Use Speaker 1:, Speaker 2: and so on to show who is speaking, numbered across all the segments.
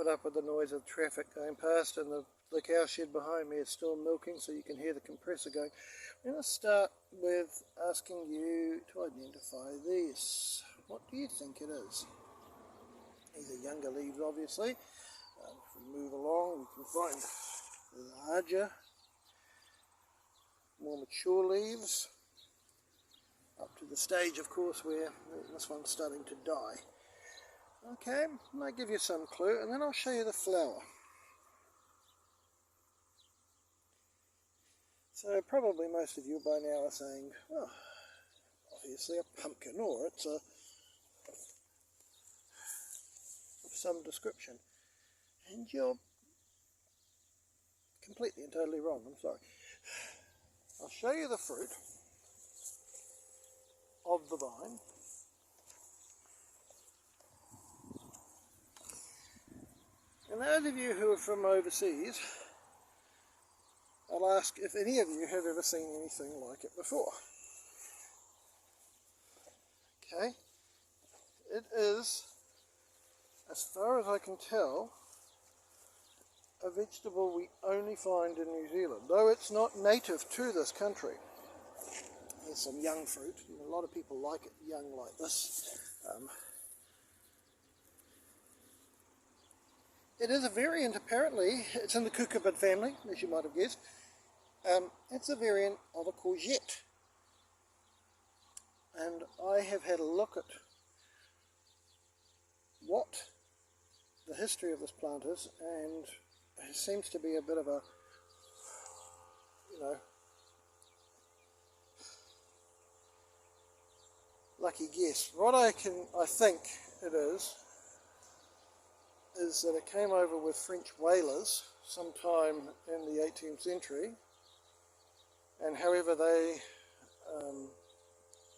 Speaker 1: put up with the noise of traffic going past, and the cow shed behind me is still milking, so you can hear the compressor going. I'm going to start with asking you to identify this. What do you think it is? These are younger leaves, obviously. If we move along, we can find larger, more mature leaves, up to the stage, of course, where this one's starting to die. Okay, I might give you some clue, and then I'll show you the flower. So probably most of you by now are saying, well, obviously a pumpkin, or it's of some description. And you're completely and totally wrong, I'm sorry. I'll show you the fruit of the vine. And those of you who are from overseas, I'll ask if any of you have ever seen anything like it before. Okay, it is, as far as I can tell, a vegetable we only find in New Zealand, though it's not native to this country. Here's some young fruit. A lot of people like it young like this. It is a variant, apparently. It's in the cucurbit family, as you might have guessed. It's a variant of a courgette. And I have had a look at what the history of this plant is, and it seems to be a bit of a, lucky guess. What I think it is that it came over with French whalers sometime in the 18th century, and however they,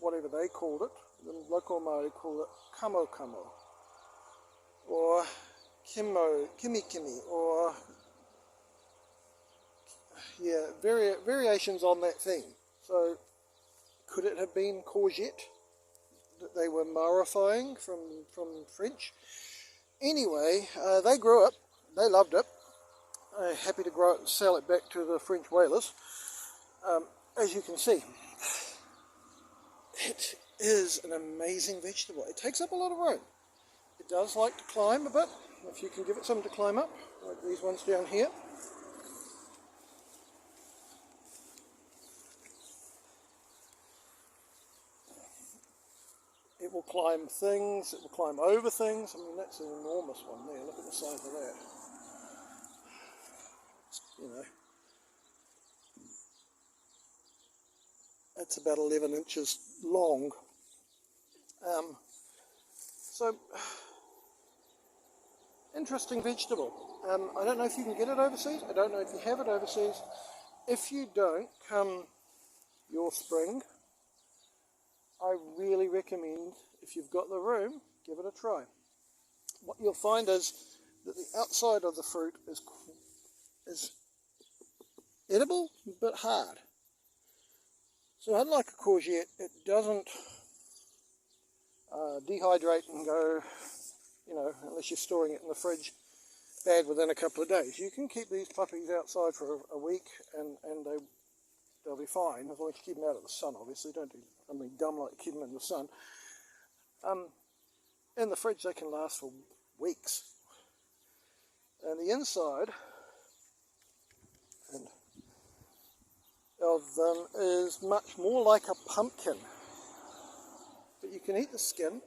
Speaker 1: whatever they called it, the local Maori called it Kamo, or Kimi, or yeah, variations on that theme. So could it have been courgette that they were Maorifying from French? Anyway, they grew it, they loved it, happy to grow it and sell it back to the French whalers. As you can see, it is an amazing vegetable. It takes up a lot of room. It does like to climb a bit, if you can give it something to climb up, like these ones down here. It will climb things, it will climb over things. I mean, that's an enormous one there. Look at the size of that. It's about 11 inches long. So, interesting vegetable. I don't know if you can get it overseas. I don't know if you have it overseas. If you don't, come your spring, I really recommend, if you've got the room, give it a try. What you'll find is that the outside of the fruit is edible but hard. So unlike a courgette, it doesn't dehydrate and go, unless you're storing it in the fridge, bad within a couple of days. You can keep these puppies outside for a week and they'll be fine, as long as you keep them out of the sun, obviously. Don't do something dumb like keep them in the sun. In the fridge they can last for weeks. And the inside of them is much more like a pumpkin. But you can eat the skin.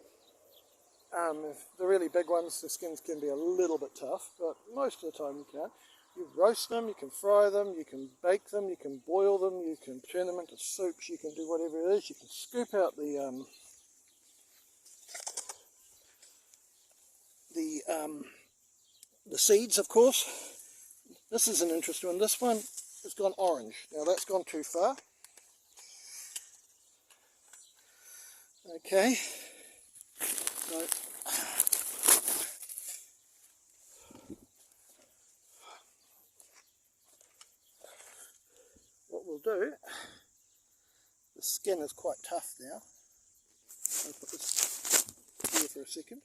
Speaker 1: The really big ones, the skins can be a little bit tough, but most of the time you can. You roast them, you can fry them, you can bake them, you can boil them, you can turn them into soups, you can do whatever it is. You can scoop out the seeds, of course. This is an interesting one. This one has gone orange. Now that's gone too far. Okay. So, what we'll do, the skin is quite tough now. I'll put this here for a second.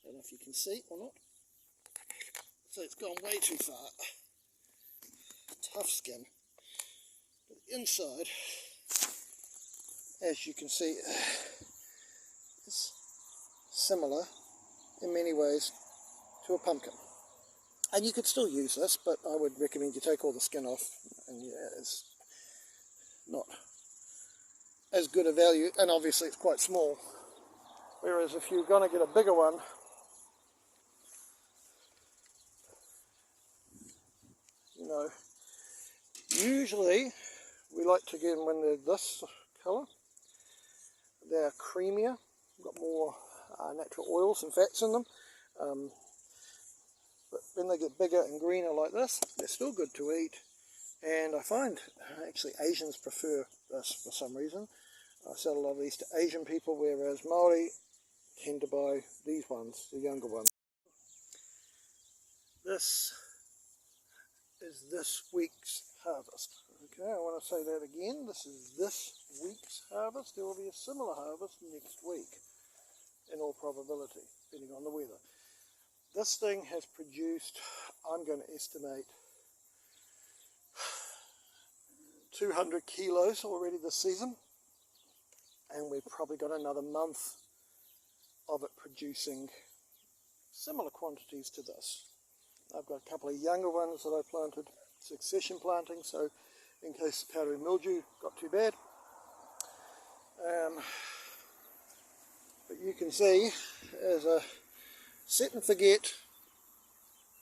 Speaker 1: I don't know if you can see or not. So it's gone way too far. Tough skin. But the inside, as you can see, is similar in many ways to a pumpkin. And you could still use this, but I would recommend you take all the skin off, and yeah, it's not as good a value, and obviously it's quite small. Whereas if you're going to get a bigger one, you know, usually we like to get them when they're this colour. They're creamier, got more natural oils and fats in them. But when they get bigger and greener like this, they're still good to eat. And I find actually Asians prefer this for some reason. I sell a lot of these to Asian people, whereas Māori tend to buy these ones, the younger ones. This is this week's harvest. Okay, I want to say that again. This is this week's harvest. There will be a similar harvest next week, in all probability, depending on the weather. This thing has produced, I'm going to estimate, 200 kilos already this season, and we've probably got another month of it producing similar quantities to this. I've got a couple of younger ones that I planted, succession planting, so in case the powdery mildew got too bad. But you can see, as a set and forget,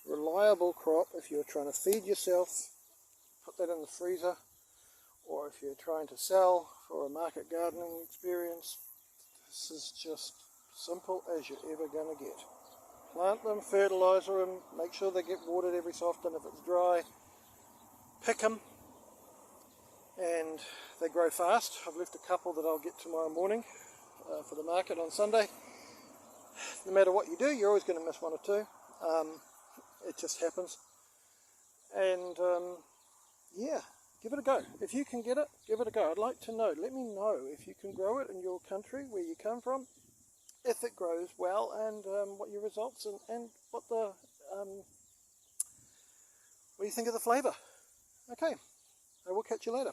Speaker 1: reliable crop if you're trying to feed yourself, put that in the freezer, or if you're trying to sell for a market gardening experience. This is just simple as you're ever going to get. Plant them, fertilise them, make sure they get watered every so often if it's dry. Pick them, and they grow fast. I've left a couple that I'll get tomorrow morning for the market on Sunday. No matter what you do, you're always going to miss one or two. It just happens. And yeah, give it a go. If you can get it, give it a go. I'd like to know. Let me know if you can grow it in your country, where you come from, if it grows well, and what your results and what the what do you think of the flavour. Okay, I will catch you later.